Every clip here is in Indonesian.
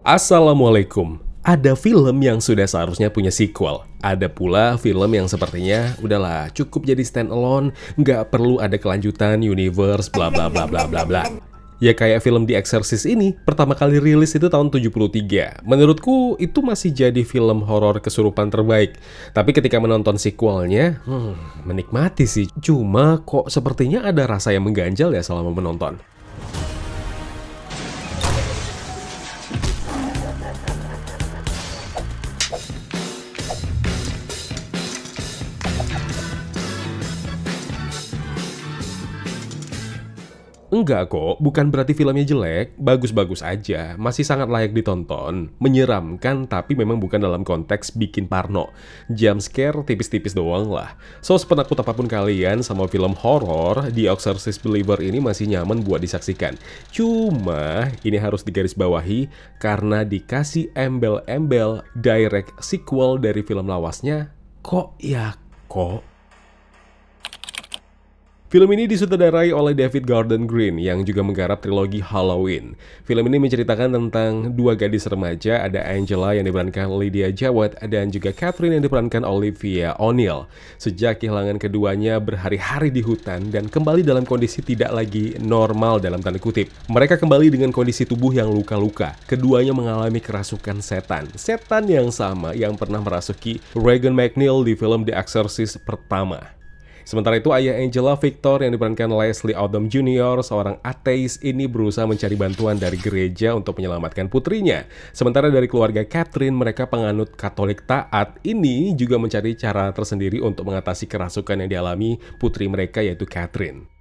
Assalamualaikum. Ada film yang sudah seharusnya punya sequel. Ada pula film yang sepertinya udahlah cukup jadi standalone, nggak perlu ada kelanjutan, universe, bla bla bla bla bla bla. Ya kayak film The Exorcist ini, pertama kali rilis itu tahun 73. Menurutku itu masih jadi film horor kesurupan terbaik. Tapi ketika menonton sequelnya, menikmati sih. Cuma kok sepertinya ada rasa yang mengganjal ya selama menonton. Enggak kok, bukan berarti filmnya jelek, bagus-bagus aja, masih sangat layak ditonton, menyeramkan tapi memang bukan dalam konteks bikin parno. Jump scare tipis-tipis doang lah. So, sepenakut apapun kalian sama film horor, The Exorcist Believer ini masih nyaman buat disaksikan. Cuma, ini harus digarisbawahi karena dikasih embel-embel direct sequel dari film lawasnya, kok. Film ini disutradarai oleh David Gordon Green yang juga menggarap trilogi Halloween. Film ini menceritakan tentang dua gadis remaja, ada Angela yang diperankan Lydia Jawad dan juga Catherine yang diperankan Olivia O'Neill. Sejak kehilangan keduanya berhari-hari di hutan dan kembali dalam kondisi tidak lagi normal dalam tanda kutip. Mereka kembali dengan kondisi tubuh yang luka-luka. Keduanya mengalami kerasukan setan. Setan yang sama yang pernah merasuki Regan McNeil di film The Exorcist pertama. Sementara itu, ayah Angela, Victor, yang diperankan Leslie Odom Jr., seorang ateis ini berusaha mencari bantuan dari gereja untuk menyelamatkan putrinya. Sementara dari keluarga Catherine, mereka penganut Katolik taat, ini juga mencari cara tersendiri untuk mengatasi kerasukan yang dialami putri mereka, yaitu Catherine.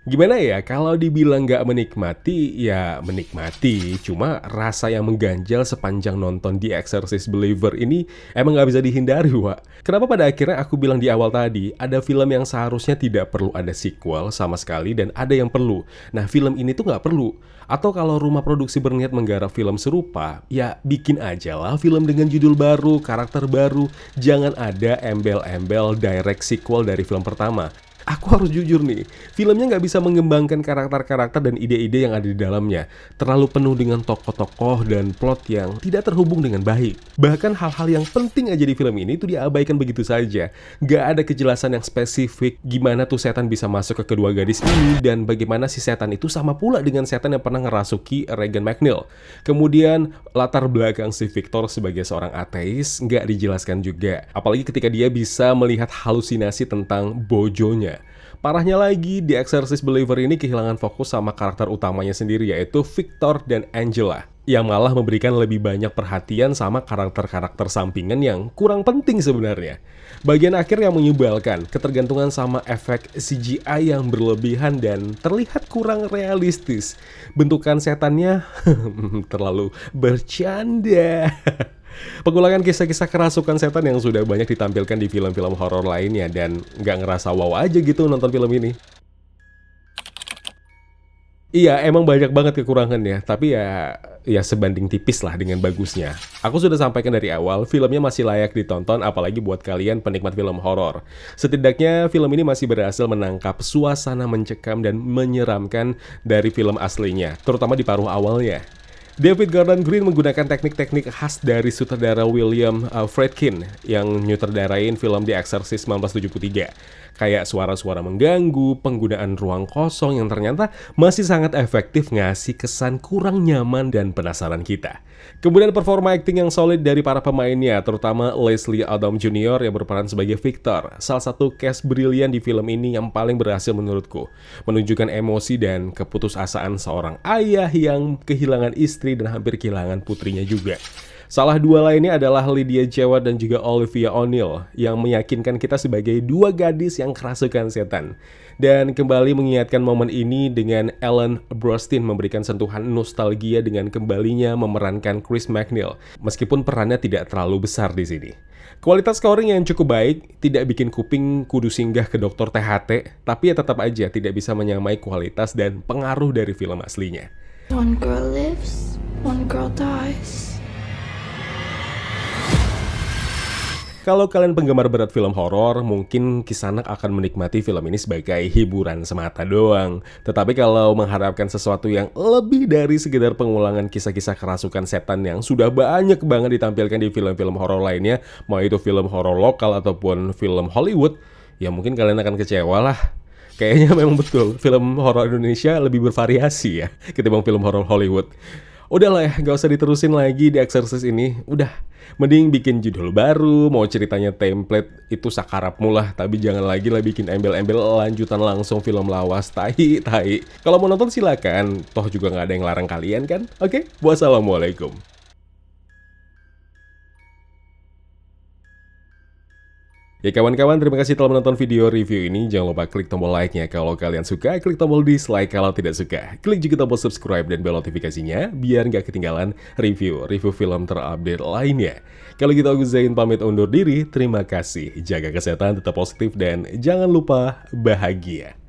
Gimana ya, kalau dibilang nggak menikmati, ya menikmati. Cuma rasa yang mengganjal sepanjang nonton The Exorcist Believer ini emang nggak bisa dihindari, Wak. Kenapa pada akhirnya aku bilang di awal tadi, ada film yang seharusnya tidak perlu ada sequel sama sekali dan ada yang perlu. Nah, film ini tuh nggak perlu. Atau kalau rumah produksi berniat menggarap film serupa, ya bikin aja lah film dengan judul baru, karakter baru. Jangan ada embel-embel direct sequel dari film pertama. Aku harus jujur nih, filmnya nggak bisa mengembangkan karakter-karakter dan ide-ide yang ada di dalamnya. Terlalu penuh dengan tokoh-tokoh dan plot yang tidak terhubung dengan baik. Bahkan hal-hal yang penting aja di film ini itu diabaikan begitu saja. Nggak ada kejelasan yang spesifik gimana tuh setan bisa masuk ke kedua gadis ini dan bagaimana si setan itu sama pula dengan setan yang pernah ngerasuki Regan McNeil. Kemudian latar belakang si Victor sebagai seorang ateis nggak dijelaskan juga. Apalagi ketika dia bisa melihat halusinasi tentang bojonya. Parahnya lagi, The Exorcist Believer ini kehilangan fokus sama karakter utamanya sendiri, yaitu Victor dan Angela, yang malah memberikan lebih banyak perhatian sama karakter-karakter sampingan yang kurang penting sebenarnya. Bagian akhir yang menyebalkan, ketergantungan sama efek CGI yang berlebihan dan terlihat kurang realistis. Bentukan setannya terlalu bercanda. Pengulangan kisah-kisah kerasukan setan yang sudah banyak ditampilkan di film-film horor lainnya dan nggak ngerasa wow aja gitu nonton film ini. Iya, emang banyak banget kekurangannya, tapi ya sebanding tipis lah dengan bagusnya. Aku sudah sampaikan dari awal, filmnya masih layak ditonton apalagi buat kalian penikmat film horor. Setidaknya film ini masih berhasil menangkap suasana mencekam dan menyeramkan dari film aslinya, terutama di paruh awalnya. David Gordon Green menggunakan teknik-teknik khas dari sutradara William Friedkin yang nyutradarain film The Exorcist 1973. Kayak suara-suara mengganggu, penggunaan ruang kosong yang ternyata masih sangat efektif ngasih kesan kurang nyaman dan penasaran kita. Kemudian performa akting yang solid dari para pemainnya, terutama Leslie Odom Jr. yang berperan sebagai Victor, salah satu cast brilian di film ini yang paling berhasil menurutku, menunjukkan emosi dan keputusasaan seorang ayah yang kehilangan istri dan hampir kehilangan putrinya juga. Salah dua lainnya adalah Lydia Jawad dan juga Olivia O'Neill yang meyakinkan kita sebagai dua gadis yang kerasukan setan. Dan kembali mengingatkan momen ini dengan Ellen Burstyn memberikan sentuhan nostalgia dengan kembalinya memerankan Chris McNeil, meskipun perannya tidak terlalu besar di sini. Kualitas scoring yang cukup baik, tidak bikin kuping kudu singgah ke dokter THT, tapi ya tetap aja tidak bisa menyamai kualitas dan pengaruh dari film aslinya. One girl lives, one girl dies. Kalau kalian penggemar berat film horor, mungkin Kisanak akan menikmati film ini sebagai hiburan semata doang. Tetapi kalau mengharapkan sesuatu yang lebih dari sekedar pengulangan kisah-kisah kerasukan setan yang sudah banyak banget ditampilkan di film-film horor lainnya, mau itu film horor lokal ataupun film Hollywood, ya mungkin kalian akan kecewa lah. Kayaknya memang betul, film horor Indonesia lebih bervariasi ya ketimbang film horor Hollywood. Udahlah ya, gak usah diterusin lagi di Exorcist ini. Udah, mending bikin judul baru, mau ceritanya template, itu sakarapmu lah. Tapi jangan lagi lah bikin embel-embel lanjutan langsung film lawas, tai. Kalau mau nonton silakan, toh juga gak ada yang larang kalian kan? Oke, wassalamualaikum. Ya kawan-kawan, terima kasih telah menonton video review ini. Jangan lupa klik tombol like-nya kalau kalian suka, klik tombol dislike kalau tidak suka. Klik juga tombol subscribe dan bel notifikasinya, biar nggak ketinggalan review film terupdate lainnya. Kalau gitu aku Zain pamit undur diri, terima kasih. Jaga kesehatan, tetap positif, dan jangan lupa bahagia.